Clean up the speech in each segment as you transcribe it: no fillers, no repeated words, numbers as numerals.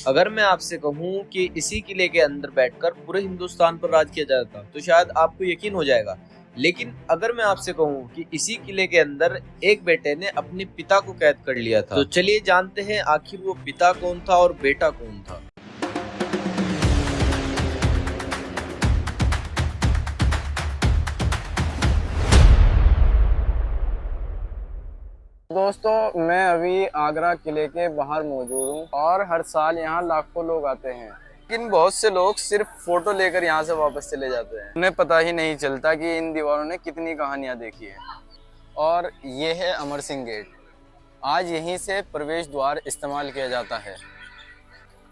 अगर मैं आपसे कहूं कि इसी किले के अंदर बैठकर पूरे हिंदुस्तान पर राज किया जाता तो शायद आपको यकीन हो जाएगा। लेकिन अगर मैं आपसे कहूं कि इसी किले के अंदर एक बेटे ने अपने पिता को कैद कर लिया था, तो चलिए जानते हैं आखिर वो पिता कौन था और बेटा कौन था। दोस्तों, मैं अभी आगरा किले के बाहर मौजूद हूँ और हर साल यहाँ लाखों लोग आते हैं, लेकिन बहुत से लोग सिर्फ फोटो लेकर यहाँ से वापस चले जाते हैं। उन्हें पता ही नहीं चलता कि इन दीवारों ने कितनी कहानियाँ देखी है। और ये है अमर सिंह गेट। आज यहीं से प्रवेश द्वार इस्तेमाल किया जाता है।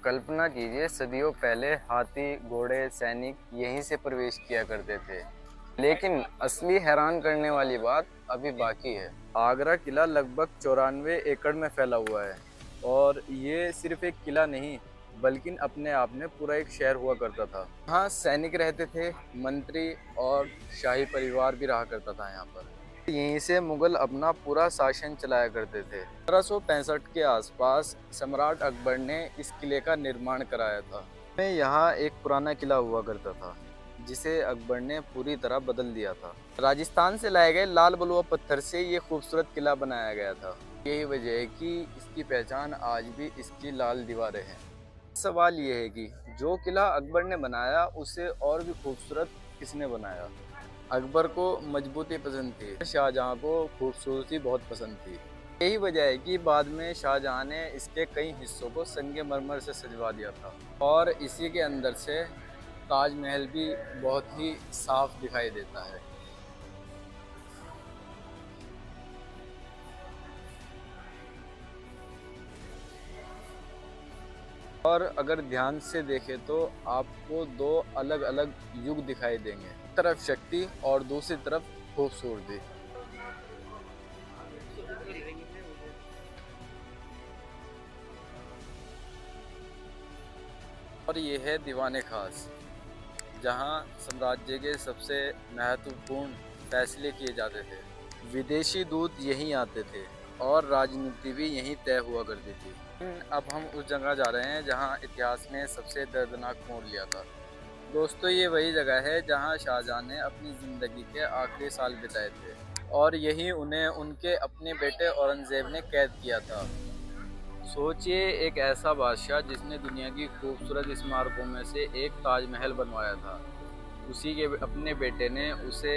कल्पना कीजिए, सदियों पहले हाथी, घोड़े, सैनिक यहीं से प्रवेश किया करते थे। लेकिन असली हैरान करने वाली बात अभी बाकी है। आगरा किला लगभग 94 एकड़ में फैला हुआ है और ये सिर्फ एक किला नहीं बल्कि अपने आप में पूरा एक शहर हुआ करता था। यहाँ सैनिक रहते थे, मंत्री और शाही परिवार भी रहा करता था यहाँ पर। यहीं से मुगल अपना पूरा शासन चलाया करते थे। 1565 के आसपास सम्राट अकबर ने इस किले का निर्माण कराया था। यहाँ एक पुराना किला हुआ करता था जिसे अकबर ने पूरी तरह बदल दिया था। राजस्थान से लाए गए लाल बलुआ पत्थर से ये खूबसूरत किला बनाया गया था। यही वजह है कि इसकी पहचान आज भी इसकी लाल दीवारें हैं। सवाल ये है कि जो किला अकबर ने बनाया उसे और भी खूबसूरत किसने बनाया? अकबर को मजबूती पसंद थी, शाहजहां को खूबसूरती बहुत पसंद थी। यही वजह है कि बाद में शाहजहां ने इसके कई हिस्सों को संगमरमर से सजवा दिया था और इसी के अंदर से ताजमहल भी बहुत ही साफ दिखाई देता है। और अगर ध्यान से देखें तो आपको दो अलग अलग युग दिखाई देंगे, एक तरफ शक्ति और दूसरी तरफ खूबसूरती। और ये है दीवाने खास, जहां साम्राज्य के सबसे महत्वपूर्ण फैसले किए जाते थे। विदेशी दूत यहीं आते थे और राजनीति भी यहीं तय हुआ करती थी। अब हम उस जगह जा रहे हैं जहां इतिहास ने सबसे दर्दनाक मोड़ लिया था। दोस्तों, ये वही जगह है जहां शाहजहां ने अपनी ज़िंदगी के आखिरी साल बिताए थे और यहीं उन्हें उनके अपने बेटे औरंगज़ेब ने कैद किया था। सोचिए, एक ऐसा बादशाह जिसने दुनिया की खूबसूरत स्मारकों में से एक ताजमहल बनवाया था, उसी के अपने बेटे ने उसे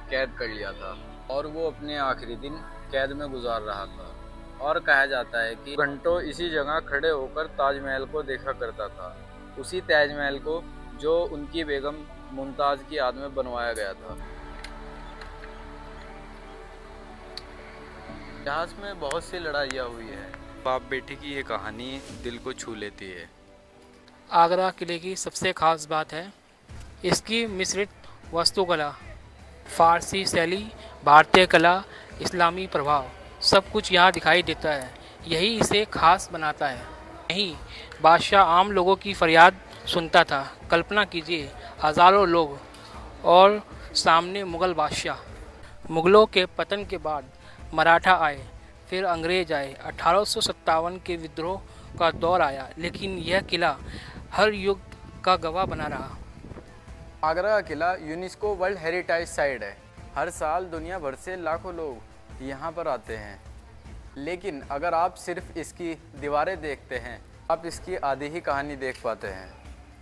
कैद कर लिया था और वो अपने आखिरी दिन कैद में गुजार रहा था। और कहा जाता है कि घंटों इसी जगह खड़े होकर ताजमहल को देखा करता था, उसी ताजमहल को जो उनकी बेगम मुमताज़ की याद में बनवाया गया था। इतिहास में बहुत सी लड़ाइयाँ हुई है। बाप बेटे की ये कहानी दिल को छू लेती है। आगरा किले की सबसे ख़ास बात है इसकी मिश्रित वास्तुकला, फ़ारसी शैली, भारतीय कला, इस्लामी प्रभाव, सब कुछ यहाँ दिखाई देता है। यही इसे ख़ास बनाता है। यहीं बादशाह आम लोगों की फरियाद सुनता था। कल्पना कीजिए, हज़ारों लोग और सामने मुग़ल बादशाह। मुग़लों के पतन के बाद मराठा आए, फिर अंग्रेज़ आए, 1857 के विद्रोह का दौर आया, लेकिन यह किला हर युग का गवाह बना रहा। आगरा का किला यूनेस्को वर्ल्ड हेरिटेज साइट है। हर साल दुनिया भर से लाखों लोग यहाँ पर आते हैं, लेकिन अगर आप सिर्फ इसकी दीवारें देखते हैं, आप इसकी आधी ही कहानी देख पाते हैं।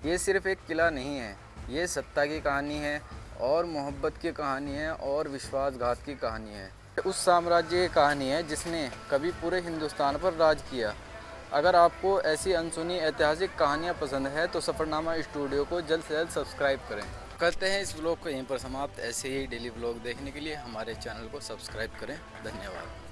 ये सिर्फ एक किला नहीं है, ये सत्ता की कहानी है और मोहब्बत की कहानी है और विश्वासघात की कहानी है। उस साम्राज्य की कहानी है जिसने कभी पूरे हिंदुस्तान पर राज किया। अगर आपको ऐसी अनसुनी ऐतिहासिक कहानियाँ पसंद है तो सफ़रनामा स्टूडियो को जल्द से जल्द सब्सक्राइब करें। करते हैं इस व्लॉग को यहीं पर समाप्त। ऐसे ही डेली व्लॉग देखने के लिए हमारे चैनल को सब्सक्राइब करें। धन्यवाद।